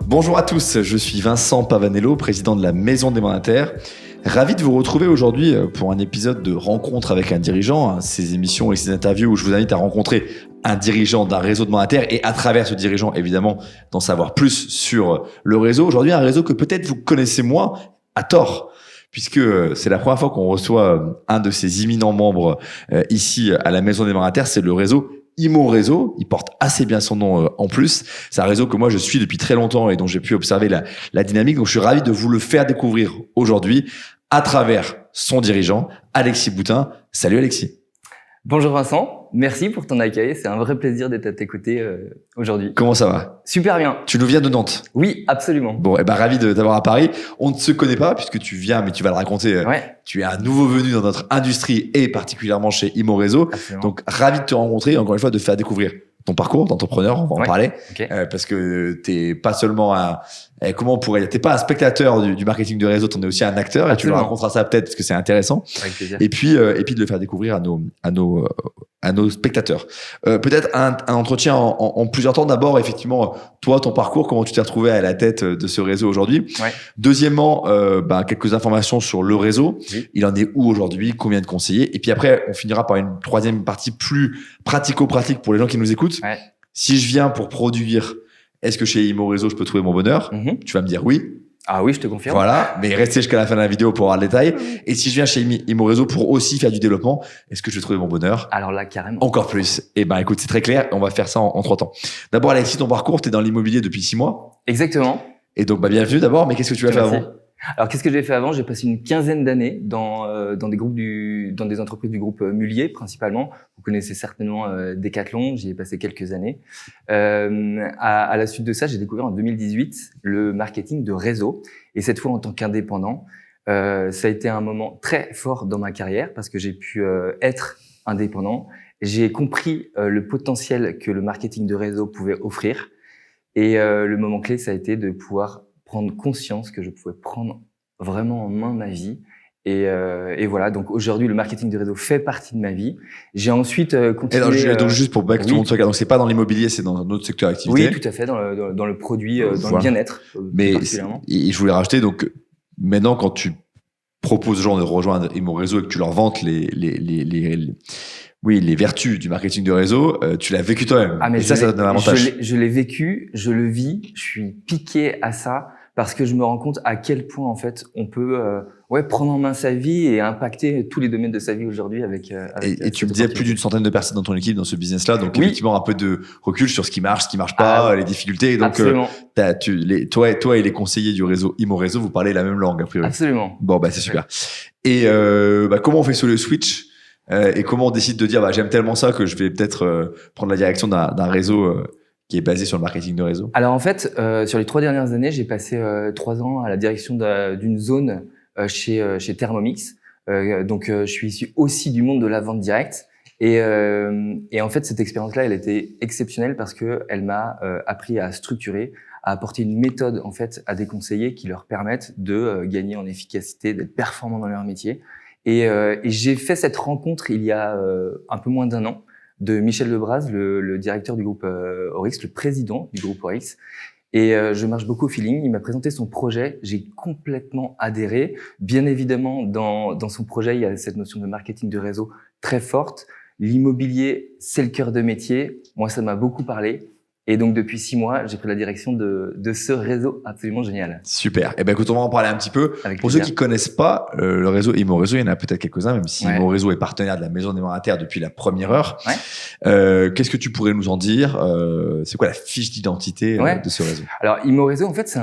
Bonjour à tous, je suis Vincent Pavanello, président de la Maison des Mandataires. Ravi de vous retrouver aujourd'hui pour un épisode de rencontre avec un dirigeant, ces émissions et ces interviews où je vous invite à rencontrer un dirigeant d'un réseau de mandataires et à travers ce dirigeant, évidemment, d'en savoir plus sur le réseau. Aujourd'hui, un réseau que peut-être vous connaissez moins, à tort, puisque c'est la première fois qu'on reçoit un de ces imminents membres ici à la Maison des Mandataires, c'est le réseau Imo Réseau. Il porte assez bien son nom en plus. C'est un réseau que moi je suis depuis très longtemps et dont j'ai pu observer la dynamique. Donc je suis ravi de vous le faire découvrir aujourd'hui à travers son dirigeant, Alexis Boutin. Salut Alexis. Bonjour Vincent, merci pour ton accueil. C'est un vrai plaisir d'être à tes côtés aujourd'hui. Comment ça va? Super bien. Tu nous viens de Nantes? Oui, absolument. Bon, ravi de t'avoir à Paris. On ne se connaît pas puisque tu viens, mais tu vas le raconter. Ouais. Tu es un nouveau venu dans notre industrie et particulièrement chez Imo Réseau. Absolument. Donc ravi de te rencontrer et encore une fois de faire découvrir ton parcours d'entrepreneur, on va en parler, Okay. parce que t'es pas seulement t'es pas un spectateur du marketing de réseau, t'en es aussi un acteur. Absolument. Et tu nous raconteras ça peut-être parce que c'est intéressant. Avec plaisir. Et puis de le faire découvrir à nos spectateurs. Peut-être un entretien en plusieurs temps. D'abord, effectivement, toi, ton parcours, comment tu t'es retrouvé à la tête de ce réseau aujourd'hui. Ouais. Deuxièmement, quelques informations sur le réseau. Oui. Il en est où aujourd'hui? Combien de conseillers? Et puis après, on finira par une troisième partie plus pratico-pratique pour les gens qui nous écoutent. Ouais. Si je viens pour produire, est-ce que chez Imo Réseau, je peux trouver mon bonheur? Tu vas me dire oui. Ah oui, je te confirme. Voilà, mais restez jusqu'à la fin de la vidéo pour voir le détail. Et si je viens chez Imo Réseau pour aussi faire du développement, est-ce que je vais trouver mon bonheur? Alors là, carrément. Encore plus. Écoute, c'est très clair. On va faire ça en 3 temps. D'abord, Alexis, ton parcours, t'es dans l'immobilier depuis 6 mois. Exactement. Et donc, bienvenue d'abord. Mais qu'est-ce que tu as fait avant? Alors, qu'est-ce que j'ai fait avant? J'ai passé une quinzaine d'années dans des entreprises du groupe Mullier, principalement. Vous connaissez certainement Decathlon. J'y ai passé quelques années. À la suite de ça, j'ai découvert en 2018 le marketing de réseau. Et cette fois, en tant qu'indépendant, ça a été un moment très fort dans ma carrière parce que j'ai pu être indépendant. J'ai compris le potentiel que le marketing de réseau pouvait offrir. Et le moment clé, ça a été de pouvoir prendre conscience que je pouvais prendre vraiment en main ma vie. Et voilà, donc aujourd'hui, le marketing de réseau fait partie de ma vie. J'ai ensuite continué... donc juste pour que tout le monde se regarde, donc c'est pas dans l'immobilier, c'est dans un autre secteur d'activité. Oui, tout à fait, dans le produit, dans le bien-être. Mais et je voulais rajouter, donc maintenant, quand tu proposes aux gens de rejoindre Imo Réseau et que tu leur vantes les vertus du marketing de réseau, tu l'as vécu toi-même. Ah, mais et ça donne un avantage. Je l'ai vécu, je le vis, je suis piqué à ça parce que je me rends compte à quel point en fait on peut prendre en main sa vie et impacter tous les domaines de sa vie aujourd'hui avec et tu me disais plus d'une centaine de personnes dans ton équipe dans ce business-là, donc effectivement un peu de recul sur ce qui marche pas, les difficultés. Donc toi et les conseillers du réseau Imo Réseau, vous parlez la même langue a priori. Absolument. Bon c'est super. Et comment on fait sur le switch? Et comment on décide de dire j'aime tellement ça que je vais peut-être prendre la direction d'un réseau qui est basé sur le marketing de réseau? Alors en fait, sur les 3 dernières années, j'ai passé 3 ans à la direction d'une zone chez Thermomix. Donc je suis issu aussi du monde de la vente directe. Et en fait, cette expérience-là, elle était exceptionnelle parce que elle m'a appris à structurer, à apporter une méthode en fait à des conseillers qui leur permettent de gagner en efficacité, d'être performants dans leur métier. Et j'ai fait cette rencontre il y a un peu moins d'1 an de Michel Lebras, le directeur du groupe Orix, le président du groupe Orix. Et je marche beaucoup au feeling. Il m'a présenté son projet. J'ai complètement adhéré. Bien évidemment, dans son projet, il y a cette notion de marketing de réseau très forte. L'immobilier, c'est le cœur de métier. Moi, ça m'a beaucoup parlé. Et donc, depuis 6 mois, j'ai pris la direction de ce réseau absolument génial. Super. Écoute, on va en parler un petit peu. Pour ceux qui connaissent pas le réseau Imo Réseau, il y en a peut-être quelques-uns, même si Imo Réseau est partenaire de la Maison des Mandataires depuis la première heure. Qu'est-ce que tu pourrais nous en dire? C'est quoi la fiche d'identité de ce réseau? Alors, Imo Réseau, en fait, c'est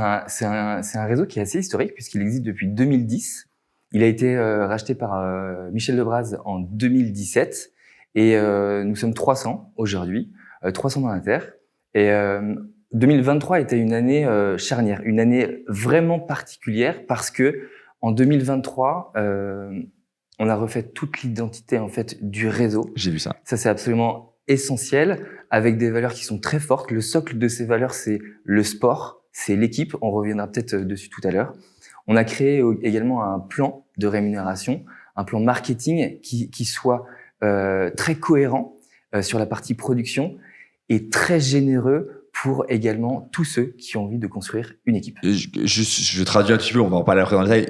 un réseau qui est assez historique puisqu'il existe depuis 2010. Il a été racheté par Michel Lebras en 2017 et nous sommes 300 aujourd'hui, 300 mandataires. Et 2023 était une année charnière, une année vraiment particulière parce que en 2023, on a refait toute l'identité en fait du réseau. J'ai vu ça. Ça, c'est absolument essentiel, avec des valeurs qui sont très fortes. Le socle de ces valeurs, c'est le sport, c'est l'équipe. On reviendra peut-être dessus tout à l'heure. On a créé également un plan de rémunération, un plan marketing qui soit très cohérent sur la partie production et très généreux pour également tous ceux qui ont envie de construire une équipe. Je traduis un petit peu, on va en parler après dans le détail.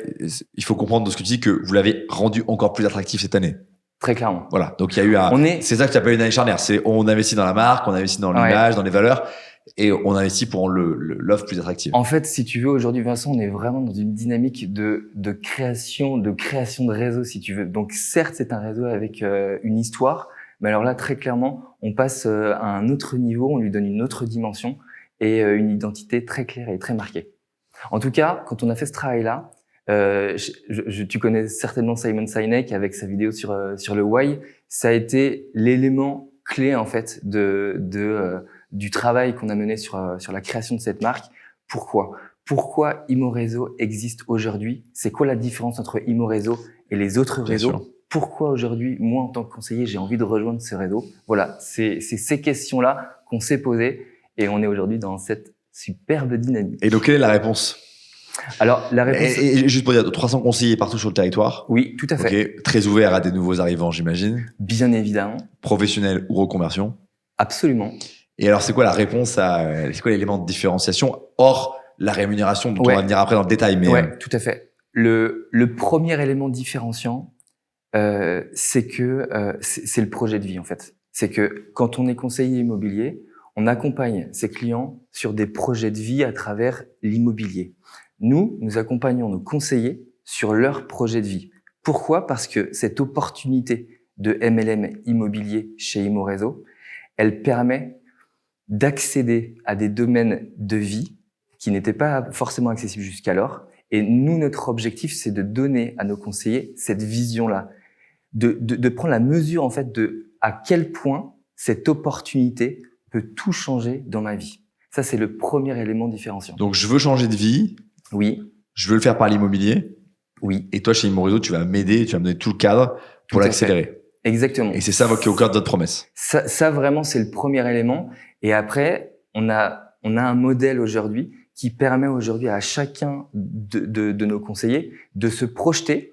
Il faut comprendre de ce que tu dis que vous l'avez rendu encore plus attractif cette année. Très clairement. Voilà. Donc, il y a eu c'est ça que tu appelles une année charnière. C'est, on investit dans la marque, on investit dans l'image, dans les valeurs, et on investit pour rendre l'offre plus attractive. En fait, si tu veux, aujourd'hui, Vincent, on est vraiment dans une dynamique de création de réseau, si tu veux. Donc, certes, c'est un réseau avec une histoire, mais alors là, très clairement, on passe à un autre niveau, on lui donne une autre dimension et une identité très claire et très marquée. En tout cas, quand on a fait ce travail-là, tu connais certainement Simon Sinek avec sa vidéo sur le why. Ça a été l'élément clé en fait du travail qu'on a mené sur la création de cette marque. Pourquoi Imo-Réseau existe aujourd'hui? C'est quoi la différence entre Imo-Réseau et les autres réseaux? Pourquoi aujourd'hui, moi en tant que conseiller, j'ai envie de rejoindre ce réseau? Voilà, c'est ces questions-là qu'on s'est posées et on est aujourd'hui dans cette superbe dynamique. Et donc, quelle est la réponse? Alors, la réponse... Et juste pour dire, 300 conseillers partout sur le territoire. Oui, tout à fait. Okay. Très ouvert à des nouveaux arrivants, j'imagine. Bien évidemment. Professionnels ou reconversion. Absolument. Et alors, c'est quoi la réponse c'est quoi l'élément de différenciation hors la rémunération dont on va venir après dans le détail, mais tout à fait. Le premier élément différenciant, c'est que c'est le projet de vie en fait. C'est que quand on est conseiller immobilier, on accompagne ses clients sur des projets de vie à travers l'immobilier. Nous accompagnons nos conseillers sur leur projet de vie. Pourquoi? Parce que cette opportunité de MLM immobilier chez Imo-Réseau, elle permet d'accéder à des domaines de vie qui n'étaient pas forcément accessibles jusqu'alors. Et nous, notre objectif, c'est de donner à nos conseillers cette vision-là, de prendre la mesure en fait de à quel point cette opportunité peut tout changer dans ma vie. Ça, c'est le premier élément différenciant. Donc, je veux changer de vie. Oui. Je veux le faire par l'immobilier. Oui. Et toi, chez Imo-Réseau, tu vas m'aider, tu vas me donner tout le cadre pour l'accélérer. Exactement. Et c'est ça qui est au cœur de notre promesse. Ça vraiment, c'est le premier élément. Et après, on a un modèle aujourd'hui qui permet aujourd'hui à chacun de nos conseillers de se projeter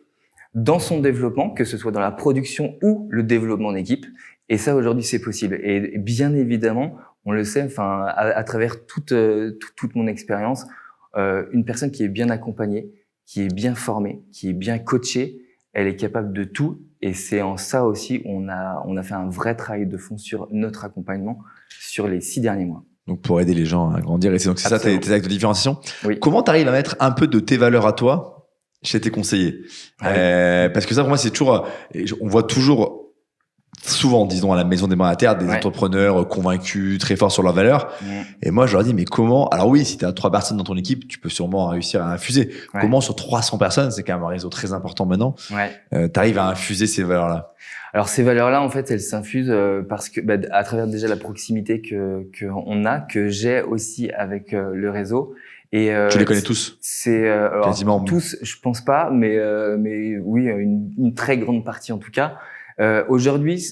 dans son développement, que ce soit dans la production ou le développement d'équipe. Et ça, aujourd'hui, c'est possible. Et bien évidemment, on le sait, enfin, à travers toute mon expérience, une personne qui est bien accompagnée, qui est bien formée, qui est bien coachée, elle est capable de tout. Et c'est en ça aussi, on a fait un vrai travail de fond sur notre accompagnement sur les 6 derniers mois. Donc, pour aider les gens à grandir. Et c'est donc c'est ça tes actes de différenciation. Oui. Comment tu arrives à mettre un peu de tes valeurs à toi chez tes conseillers? Parce que ça, pour moi, c'est toujours, on voit toujours, souvent, disons, à la maison des mandataires, des entrepreneurs convaincus, très forts sur leurs valeurs. Et moi, je leur dis, mais comment? Alors oui, si tu as 3 personnes dans ton équipe, tu peux sûrement réussir à infuser. Comment sur 300 personnes, c'est quand même un réseau très important maintenant, tu arrives à infuser ces valeurs-là? Alors ces valeurs-là, en fait, elles s'infusent parce que, à travers déjà la proximité que j'ai aussi avec le réseau. Et tu les connais tous? C'est quasiment tous, je pense pas, mais oui, une très grande partie en tout cas. Aujourd'hui,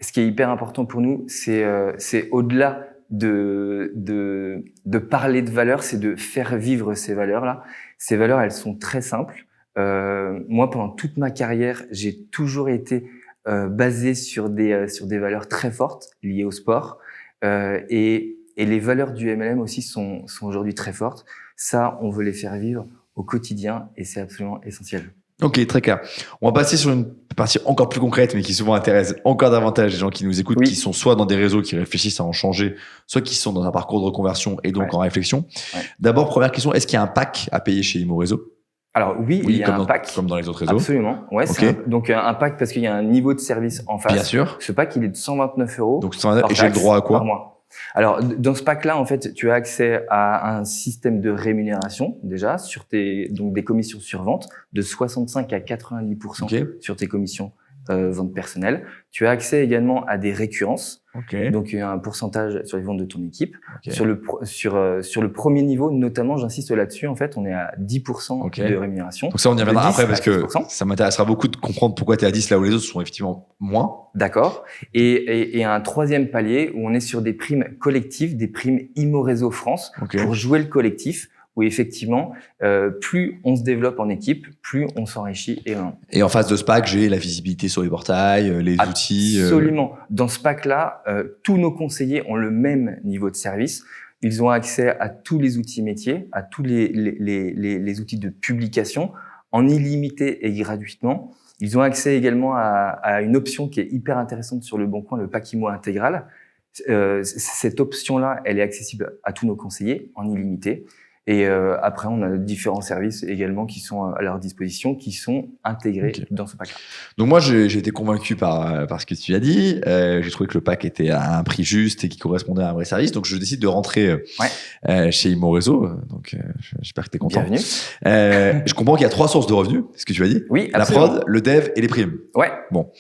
ce qui est hyper important pour nous, c'est au-delà de parler de valeurs, c'est de faire vivre ces valeurs-là. Ces valeurs, elles sont très simples. Moi, pendant toute ma carrière, j'ai toujours été basé sur des valeurs très fortes liées au sport. Et les valeurs du MLM aussi sont aujourd'hui très fortes. Ça, on veut les faire vivre au quotidien et c'est absolument essentiel. Ok, très clair. On va passer sur une partie encore plus concrète, mais qui souvent intéresse encore davantage les gens qui nous écoutent, qui sont soit dans des réseaux qui réfléchissent à en changer, soit qui sont dans un parcours de reconversion et donc en réflexion. D'abord, première question, est-ce qu'il y a un pack à payer chez Imo-Réseau? Alors oui, il y a un pack. Comme dans les autres réseaux. Absolument. Ouais, donc un pack parce qu'il y a un niveau de service en face. Bien sûr. Ce pack, il est de 129 €. Donc, et j'ai le droit à quoi? Par mois. Alors, dans ce pack-là, en fait, tu as accès à un système de rémunération, déjà, donc des commissions sur vente de 65 à 90% sur tes commissions vente personnelle. Tu as accès également à des récurrences. Donc, il y a un pourcentage sur les ventes de ton équipe. Sur le premier niveau, notamment, j'insiste là-dessus, en fait, on est à 10% de rémunération. Donc ça, on y reviendra après parce que ça m'intéressera beaucoup de comprendre pourquoi tu es à 10 là où les autres sont effectivement moins. D'accord. Et un troisième palier où on est sur des primes collectives, des primes Imo-Réseau France pour jouer le collectif. Où effectivement, plus on se développe en équipe, plus on s'enrichit. Et en face de ce pack, j'ai la visibilité sur les portails, les outils. Absolument. Dans ce pack-là, tous nos conseillers ont le même niveau de service. Ils ont accès à tous les outils métiers, à tous les outils de publication en illimité et gratuitement. Ils ont accès également à une option qui est hyper intéressante sur Le Bon Coin, le pack IMO intégral. Cette option-là, elle est accessible à tous nos conseillers en illimité. Et après, on a différents services également qui sont à leur disposition, qui sont intégrés dans ce pack. Donc moi, j'ai été convaincu par ce que tu as dit. J'ai trouvé que le pack était à un prix juste et qui correspondait à un vrai service. Donc je décide de rentrer chez Imo Réseau. Donc j'espère que tu es content. Bienvenue. Je comprends qu'il y a 3 sources de revenus, c'est ce que tu as dit. Oui, absolument. La prod, le dev et les primes. Ouais. Bon.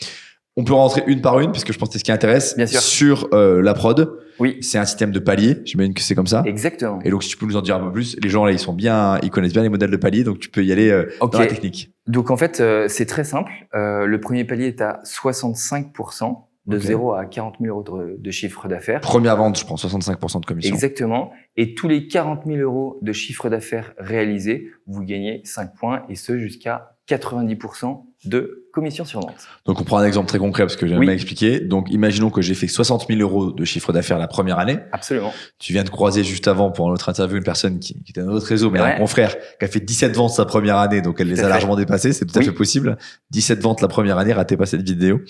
On peut rentrer une par une, puisque je pense que c'est ce qui intéresse. Bien sûr. Sur la prod, oui. C'est un système de palier. J'imagine que c'est comme ça. Exactement. Et donc, si tu peux nous en dire un peu plus, les gens là, ils connaissent bien les modèles de palier, donc tu peux y aller dans la technique. Donc en fait, c'est très simple. Le premier palier est à 65%, de 0 à 40 000 euros de chiffre d'affaires. Première vente, je prends 65% de commission. Exactement. Et tous les 40 000 euros de chiffre d'affaires réalisés, vous gagnez 5 points, et ce jusqu'à 90% de commission sur vente. Donc, on prend un exemple très concret parce que j'ai jamais expliqué. Donc, imaginons que j'ai fait 60 000 euros de chiffre d'affaires la première année. Absolument. Tu viens de croiser juste avant pour notre interview une personne qui était dans notre réseau, mais un confrère qui a fait 17 ventes sa première année, donc elle les a largement dépassées. C'est tout à fait possible. 17 ventes la première année, ratez pas cette vidéo.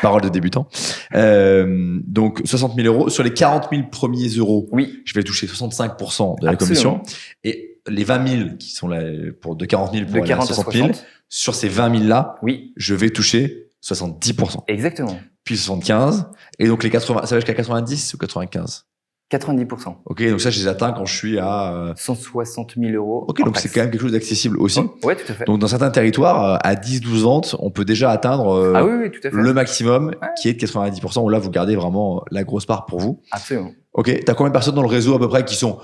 Parole de débutant. Donc, 60 000 euros. Sur les 40 000 premiers euros, je vais toucher 65% de la commission. Et les 20 000 qui sont là de 40 000 pour aller à 60 000, sur ces 20 000 là, je vais toucher 70%. Exactement. Puis 75, et donc les 80, ça va jusqu'à 90 ou 95? 90%. Ok, donc ça, je les atteins quand je suis à 160 000 euros. Ok, donc c'est quand même quelque chose d'accessible aussi. Ouais, tout à fait. Donc dans certains territoires, à 10-12 ventes, on peut déjà atteindre tout à fait. le maximum qui est de 90%, où là, vous gardez vraiment la grosse part pour vous. Absolument. Ok, t'as combien de personnes dans le réseau à peu près qui sont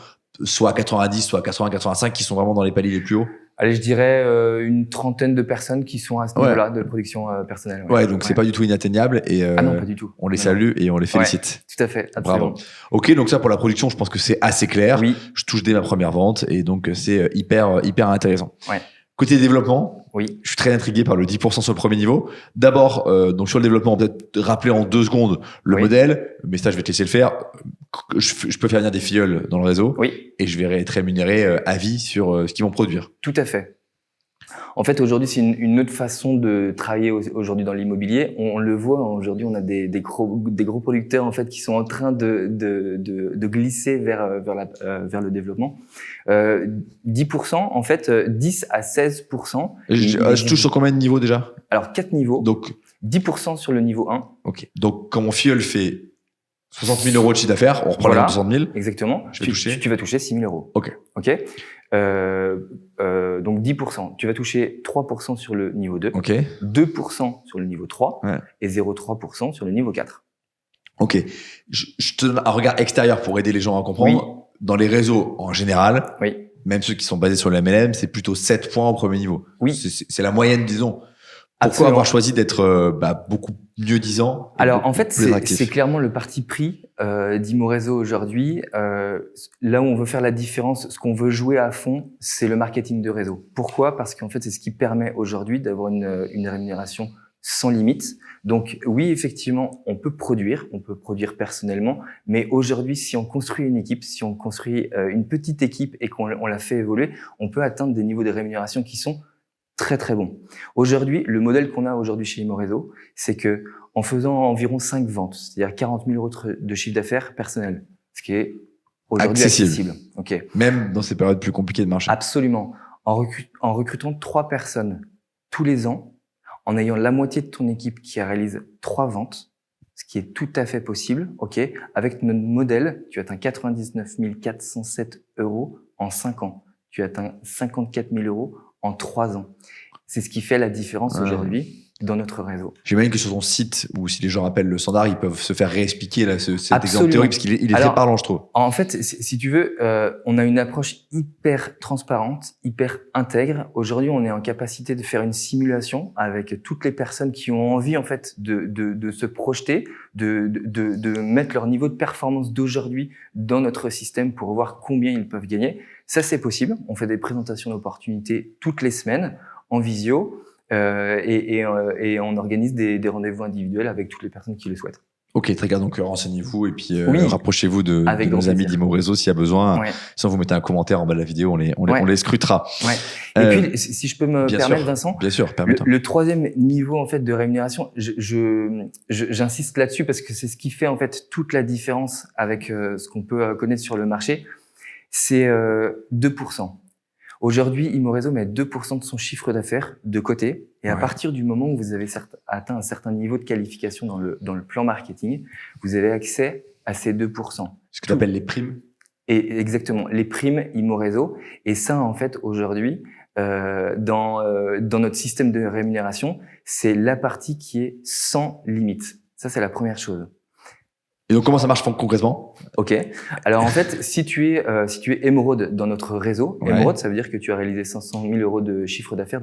soit à 90, soit à 80, 85, qui sont vraiment dans les paliers les plus hauts? Allez, je dirais une trentaine de personnes qui sont à ce niveau-là de production personnelle. Ouais, donc c'est pas du tout inatteignable et non, pas du tout. On les salue et on les félicite. Tout à fait, absolument. Bravo. Ok, donc ça pour la production, je pense que c'est assez clair. Oui. Je touche dès ma première vente et donc c'est hyper intéressant. Ouais. Côté développement, je suis très intrigué par le 10% sur le premier niveau. D'abord, donc sur le développement, on peut peut-être rappeler en 2 secondes le modèle, mais ça je vais te laisser le faire. Je peux faire venir des filleuls dans le réseau et je vais être rémunéré à vie sur ce qu'ils vont produire. Tout à fait. En fait, aujourd'hui, c'est une autre façon de travailler aujourd'hui dans l'immobilier. On le voit, aujourd'hui, on a des gros producteurs en fait qui sont en train de glisser vers le développement. 10%, en fait, 10 à 16%. Je touche sur combien de niveaux déjà? Alors, 4 niveaux. Donc 10% sur le niveau 1. Ok. Donc, quand mon filleul fait 60 000 euros de chiffre d'affaires, on reprend la 60 000. Exactement. Tu vas toucher 6 000 euros. Ok. Donc 10%. Tu vas toucher 3% sur le niveau 2, 2% sur le niveau 3 et 0,3% sur le niveau 4. Ok. Je te donne un regard extérieur pour aider les gens à comprendre. Dans les réseaux en général, même ceux qui sont basés sur le MLM, c'est plutôt 7 points au premier niveau. C'est la moyenne, disons. Pourquoi avoir choisi d'être beaucoup mieux disant? Alors en fait, c'est clairement le parti pris d'Imo Réseau aujourd'hui. Là où on veut faire la différence, ce qu'on veut jouer à fond, c'est le marketing de réseau. Pourquoi? Parce qu'en fait, c'est ce qui permet aujourd'hui d'avoir une rémunération sans limite. Donc oui, effectivement, on peut produire personnellement, mais aujourd'hui, si on construit une équipe, si on construit une petite équipe et qu'on la fait évoluer, on peut atteindre des niveaux de rémunération qui sont très très bon. Aujourd'hui, le modèle qu'on a aujourd'hui chez Imo Réseau, c'est que en faisant environ 5 ventes, c'est-à-dire 40 000 euros de chiffre d'affaires personnel, ce qui est aujourd'hui accessible. Même dans ces périodes plus compliquées de marché. Absolument. En recrutant 3 personnes tous les ans, en ayant la moitié de ton équipe qui réalise 3 ventes, ce qui est tout à fait possible, avec notre modèle, tu atteins 99 407 euros en 5 ans. Tu atteins 54 000 euros en 3 ans. C'est ce qui fait la différence aujourd'hui dans notre réseau. J'imagine que sur ton site, ou si les gens rappellent le standard, ils peuvent se faire réexpliquer là, cet exemple théorique, parce qu'il est très parlant, je trouve. En fait, si tu veux, on a une approche hyper transparente, hyper intègre. Aujourd'hui, on est en capacité de faire une simulation avec toutes les personnes qui ont envie en fait de se projeter, de mettre leur niveau de performance d'aujourd'hui dans notre système pour voir combien ils peuvent gagner. Ça, c'est possible. On fait des présentations d'opportunités toutes les semaines en visio et on organise des rendez-vous individuels avec toutes les personnes qui le souhaitent. Ok, très bien. Donc, renseignez-vous et puis Oui, rapprochez-vous de avec nos grand amis plaisir. d'Imo Réseau s'il y a besoin. Ouais, Sinon, vous mettez un commentaire en bas de la vidéo, ouais, on les scrutera. ouais. Et Euh, puis, si je peux me bien permettre, sûr, Vincent, bien sûr, permets-toi. le troisième niveau en fait de rémunération, j'insiste là-dessus parce que c'est ce qui fait en fait toute la différence avec ce qu'on peut connaître sur le marché, c'est 2%. Aujourd'hui, Imorezo met 2% de son chiffre d'affaires de côté. Et à Ouais. partir du moment où vous avez atteint un certain niveau de qualification dans le plan marketing, vous avez accès à ces 2%. Ce que tu appelles les primes. Et exactement, les primes Imorezo. Et ça, en fait, aujourd'hui, dans notre système de rémunération, c'est la partie qui est sans limite. Ça, c'est la première chose. Et donc, comment ça marche concrètement? Ok. Alors en fait, si tu es émeraude dans notre réseau, Ouais. émeraude, ça veut dire que tu as réalisé 500 000 euros de chiffre d'affaires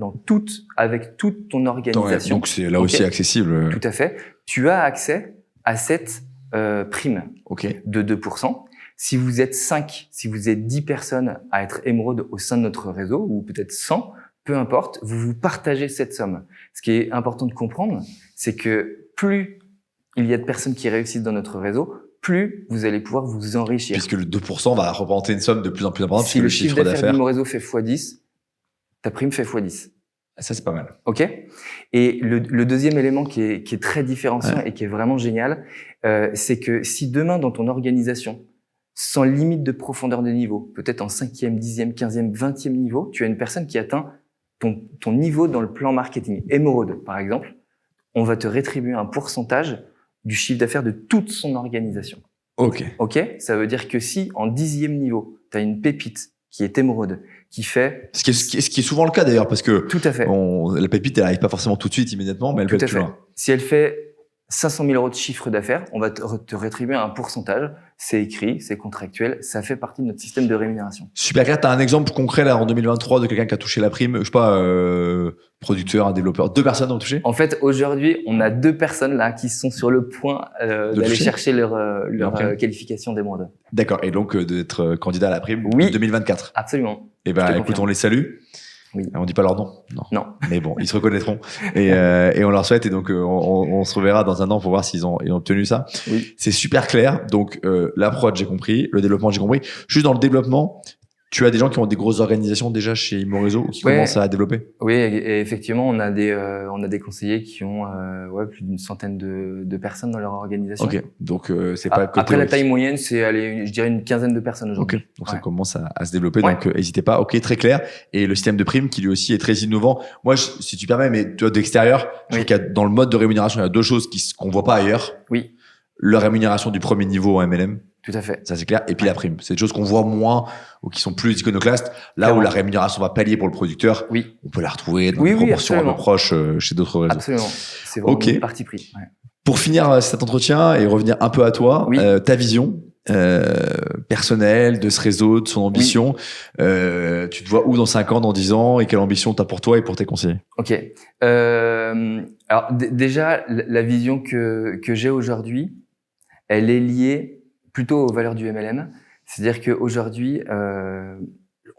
avec toute ton organisation. Donc, c'est là aussi accessible. Tout à fait. Tu as accès à cette prime de 2%. Si vous êtes 5, si vous êtes 10 personnes à être émeraude au sein de notre réseau, ou peut-être 100, peu importe, vous vous partagez cette somme. Ce qui est important de comprendre, c'est que plus il y a de personnes qui réussissent dans notre réseau, plus vous allez pouvoir vous enrichir. Puisque le 2% va représenter une somme de plus en plus importante. Si le chiffre d'affaires d'Imorezo fait x10, ta prime fait x10. Ça, c'est pas mal. Ok. Et le deuxième élément qui est très différenciant et qui est vraiment génial, c'est que si demain dans ton organisation, sans limite de profondeur de niveau, peut-être en 5e, 10e, 15e, 20e niveau, tu as une personne qui atteint ton niveau dans le plan marketing. Émeraude, par exemple, on va te rétribuer un pourcentage du chiffre d'affaires de toute son organisation. Ok. Ça veut dire que si en 10e niveau, tu as une pépite qui est émeraude, qui fait... Ce qui est souvent le cas d'ailleurs, parce que tout à fait. La pépite, elle arrive pas forcément tout de suite, immédiatement, mais elle peut être plus loin. Si elle fait 500 000 euros de chiffre d'affaires, on va te rétribuer un pourcentage. C'est écrit, c'est contractuel, ça fait partie de notre système de rémunération. Super clair. T'as un exemple concret là en 2023 de quelqu'un qui a touché la prime, je sais pas, producteur, un développeur, 2 personnes ont touché? En fait, aujourd'hui, on a 2 personnes là qui sont sur le point d'aller chercher leur qualification d'émeraude. D'accord. Et donc d'être candidat à la prime 2024. Absolument. Et ben, écoute, on les salue. Oui. On dit pas leur nom. Non. Mais bon, ils se reconnaîtront. Et on leur souhaite. Et donc, on se reverra dans un an pour voir s'ils ont obtenu ça. Oui. C'est super clair. Donc, la prod, j'ai compris. Le développement, j'ai compris. Juste dans le développement, tu as des gens qui ont des grosses organisations déjà chez Imorezo ou qui commencent à développer? Oui, et effectivement, on a des conseillers qui ont plus d'une centaine de personnes dans leur organisation. Ok, donc c'est pas côté. Après, la taille moyenne, c'est je dirais une quinzaine de personnes aujourd'hui. Ok, donc ça commence à se développer, donc n'hésitez pas. Ok, très clair. Et le système de prime qui lui aussi est très innovant. Moi, si tu permets, mais toi d'extérieur, je trouve qu'il y a dans le mode de rémunération, il y a 2 choses qu'on voit pas ailleurs. Oui. La rémunération du premier niveau en MLM. Tout à fait. Ça, c'est clair. Et puis la prime. C'est des choses qu'on voit moins ou qui sont plus iconoclastes. Là Clairement. où la rémunération va pallier pour le producteur, on peut la retrouver dans une proportion un peu proche chez d'autres réseaux. Absolument. C'est vraiment une partie pris. Ouais. Pour finir cet entretien et revenir un peu à toi, ta vision personnelle de ce réseau, de son ambition, tu te vois où dans 5 ans, dans 10 ans et quelle ambition tu as pour toi et pour tes conseillers? Ok. Alors déjà, la vision que j'ai aujourd'hui, elle est liée plutôt aux valeurs du MLM. C'est-à-dire qu'aujourd'hui,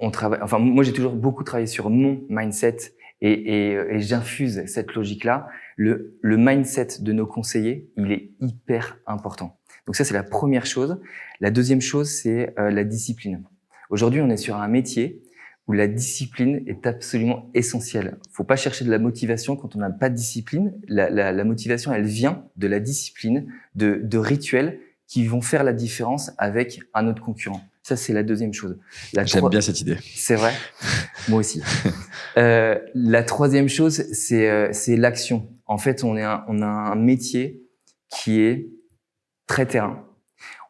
on travaille. Enfin, moi, j'ai toujours beaucoup travaillé sur mon mindset et j'infuse cette logique-là. Le mindset de nos conseillers, il est hyper important. Donc ça, c'est la première chose. La deuxième chose, c'est la discipline. Aujourd'hui, on est sur un métier où la discipline est absolument essentielle. Faut pas chercher de la motivation quand on n'a pas de discipline. La motivation, elle vient de la discipline, de rituels qui vont faire la différence avec un autre concurrent. Ça, c'est la deuxième chose. J'aime bien cette idée. C'est vrai. Moi aussi. La troisième chose, c'est l'action. En fait, on a un métier qui est très terrain.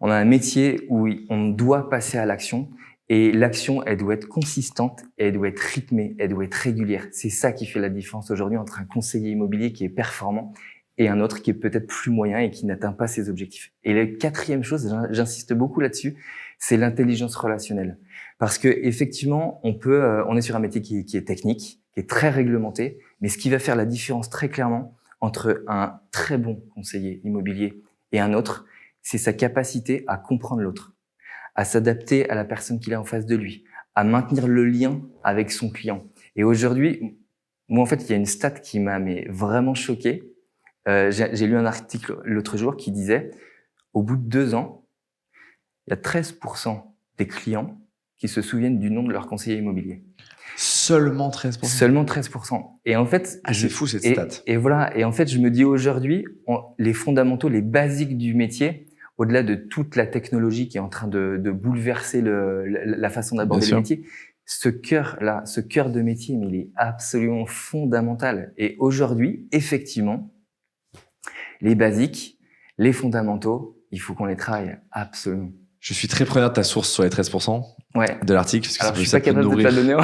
On a un métier où on doit passer à l'action. Et l'action, elle doit être consistante, elle doit être rythmée, elle doit être régulière. C'est ça qui fait la différence aujourd'hui entre un conseiller immobilier qui est performant et un autre qui est peut-être plus moyen et qui n'atteint pas ses objectifs. Et la quatrième chose, j'insiste beaucoup là-dessus, c'est l'intelligence relationnelle. Parce que effectivement, on est sur un métier qui est technique, qui est très réglementé, mais ce qui va faire la différence très clairement entre un très bon conseiller immobilier et un autre, c'est sa capacité à comprendre l'autre, à s'adapter à la personne qu'il a en face de lui, à maintenir le lien avec son client. Et aujourd'hui, moi, en fait, il y a une stat qui m'a vraiment choqué. J'ai lu un article l'autre jour qui disait, au bout de 2 ans, il y a 13% des clients qui se souviennent du nom de leur conseiller immobilier. Seulement 13%. Seulement 13%. Et en fait, c'est fou cette stat. Et voilà. Et en fait, je me dis aujourd'hui, les fondamentaux, les basiques du métier, au-delà de toute la technologie qui est en train de bouleverser la façon d'aborder le métier, ce cœur-là, ce cœur de métier, mais il est absolument fondamental. Et aujourd'hui, effectivement, les basiques, les fondamentaux, il faut qu'on les travaille absolument. Je suis très preneur de ta source sur les 13% de l'article. Parce que alors, je suis pas capable de te la donner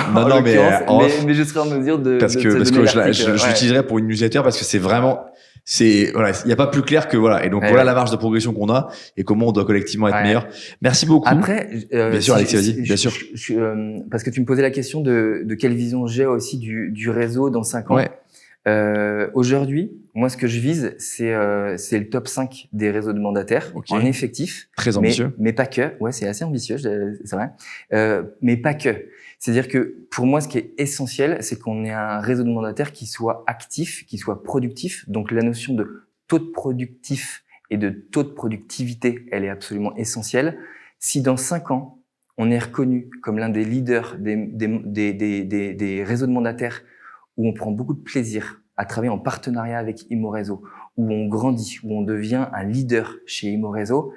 mais je serai en mesure de parce que je l'utiliserai pour une newsletter parce que c'est vraiment, voilà, il n'y a pas plus clair que voilà. Et donc voilà la marge de progression qu'on a et comment on doit collectivement être meilleur. Merci beaucoup. Après, bien sûr, Alexis, vas-y, bien sûr. Parce que tu me posais la question de quelle vision j'ai aussi du réseau dans 5 ans. Aujourd'hui, moi, ce que je vise, c'est le top 5 des réseaux de mandataires en effectif. Très ambitieux. Mais pas que. Ouais, c'est assez ambitieux, c'est vrai. Mais pas que. C'est-à-dire que pour moi, ce qui est essentiel, c'est qu'on ait un réseau de mandataires qui soit actif, qui soit productif. Donc, la notion de taux de productif et de taux de productivité, elle est absolument essentielle. Si dans 5 ans, on est reconnu comme l'un des leaders des réseaux de mandataires où on prend beaucoup de plaisir à travailler en partenariat avec Immorezo, où on grandit, où on devient un leader chez Immorezo,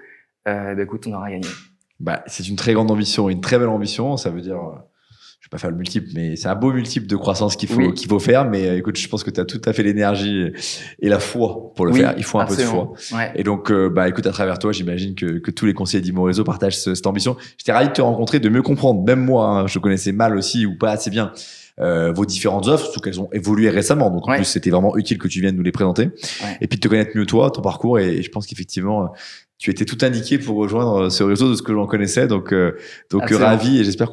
écoute, on aura gagné. C'est une très grande ambition, une très belle ambition. Ça veut dire, je vais pas faire le multiple, mais c'est un beau multiple de croissance qu'il faut faire. Mais écoute, je pense que tu as tout à fait l'énergie et la foi pour le faire. Il faut un peu de foi. Ouais. Et donc, écoute, à travers toi, j'imagine que tous les conseillers d'Immorezo partagent cette ambition. J'étais ravi de te rencontrer, de mieux comprendre. Même moi, je connaissais mal aussi ou pas assez bien vos différentes offres, surtout qu'elles ont évolué récemment. Donc en plus, c'était vraiment utile que tu viennes nous les présenter. Et puis de te connaître mieux toi, ton parcours. Et je pense qu'effectivement, tu étais tout indiqué pour rejoindre ce réseau de ce que l'on connaissait. Donc ravi et j'espère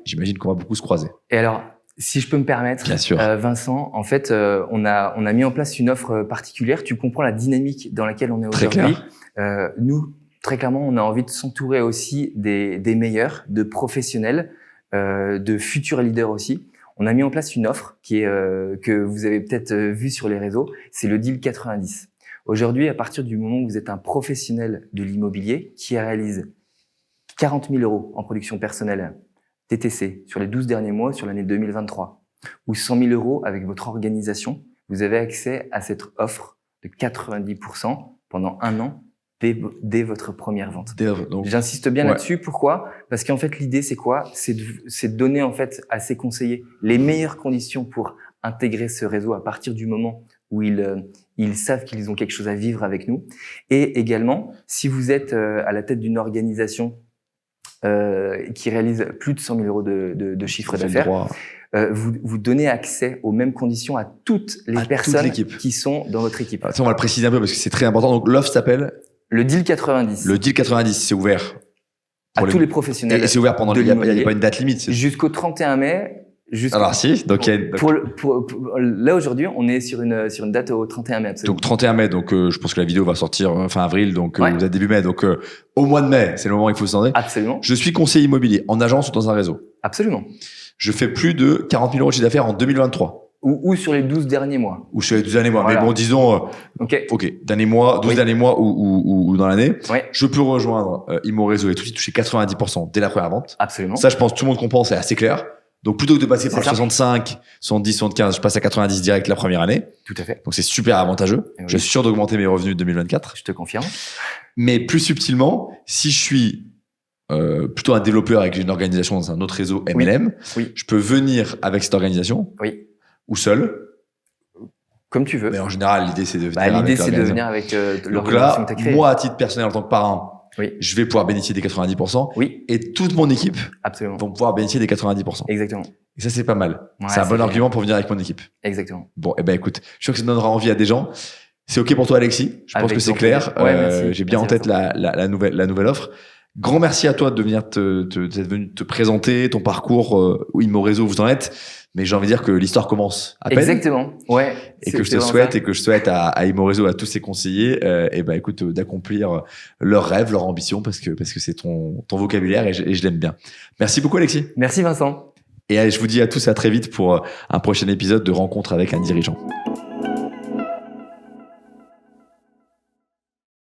j'imagine qu'on va beaucoup se croiser. Et alors, si je peux me permettre, bien sûr. Vincent, en fait, on a mis en place une offre particulière. Tu comprends la dynamique dans laquelle on est aujourd'hui. Nous, très clairement, on a envie de s'entourer aussi des meilleurs, de professionnels, de futurs leaders aussi. On a mis en place une offre qui est que vous avez peut-être vue sur les réseaux, c'est le deal 90. Aujourd'hui, à partir du moment où vous êtes un professionnel de l'immobilier qui réalise 40 000 € en production personnelle TTC sur les 12 derniers mois sur l'année 2023 ou 100 000 € avec votre organisation, vous avez accès à cette offre de 90% pendant 1 an dès votre première vente. Donc, j'insiste bien là-dessus. Pourquoi? Parce qu'en fait, l'idée, c'est quoi? C'est de donner en fait à ces conseillers les meilleures conditions pour intégrer ce réseau à partir du moment où ils savent qu'ils ont quelque chose à vivre avec nous. Et également, si vous êtes à la tête d'une organisation qui réalise plus de 100 000 € de chiffre d'affaires, vous donnez accès aux mêmes conditions à toutes les personnes qui sont dans votre équipe. Ça, on va le préciser un peu parce que c'est très important. Donc, l'offre s'appelle le deal 90. Le deal 90, c'est ouvert à tous les professionnels. Et c'est ouvert pendant il n'y a pas une date limite. Jusqu'au 31 mai. Alors si, donc là aujourd'hui, on est sur une date au 31 mai. Absolument. Donc 31 mai, donc je pense que la vidéo va sortir fin avril, donc vous êtes début mai, donc au mois de mai, c'est le moment où il faut se demander. Absolument. Je suis conseiller immobilier en agence ou dans un réseau. Absolument. Je fais plus de 40 000 € de chiffre d'affaires en 2023. Ou sur les 12 derniers mois. Ou sur les 12 derniers mois. Voilà. Mais bon, disons, derniers mois, 12 derniers mois ou dans l'année. Je peux rejoindre Immorezo et tout de suite toucher 90% dès la première vente. Absolument. Ça, je pense, tout le monde comprend, c'est assez clair. Donc, plutôt que de passer par 65, 70, 75, je passe à 90 direct la première année. Tout à fait. Donc, c'est super avantageux. Je suis sûr d'augmenter mes revenus de 2024. Je te confirme. Mais plus subtilement, si je suis plutôt un développeur avec une organisation dans un autre réseau MLM, je peux venir avec cette organisation. Ou seul. Comme tu veux. Mais en général, l'idée, c'est de venir avec l'organisation Donc là, que tu as créée. moi, à titre personnel, en tant que parrain, je vais pouvoir bénéficier des 90%. Et toute mon équipe vont pouvoir bénéficier des 90%. Exactement. Et ça, c'est pas mal. C'est un bon argument pour venir avec mon équipe. Exactement. Bon, écoute, je suis sûr que ça donnera envie à des gens. C'est OK pour toi, Alexis? Je pense que c'est clair. J'ai bien en tête la nouvelle offre. Grand merci à toi de venir d'être venu te présenter ton parcours, où Immorezo vous en êtes. Mais j'ai envie de dire que l'histoire commence à peine. Exactement. Ouais. Et que je souhaite à Immorezo, à tous ses conseillers, écoute, d'accomplir leurs rêves, leurs ambitions, parce que c'est ton vocabulaire et je l'aime bien. Merci beaucoup, Alexis. Merci, Vincent. Et allez, je vous dis à tous à très vite pour un prochain épisode de Rencontre avec un dirigeant.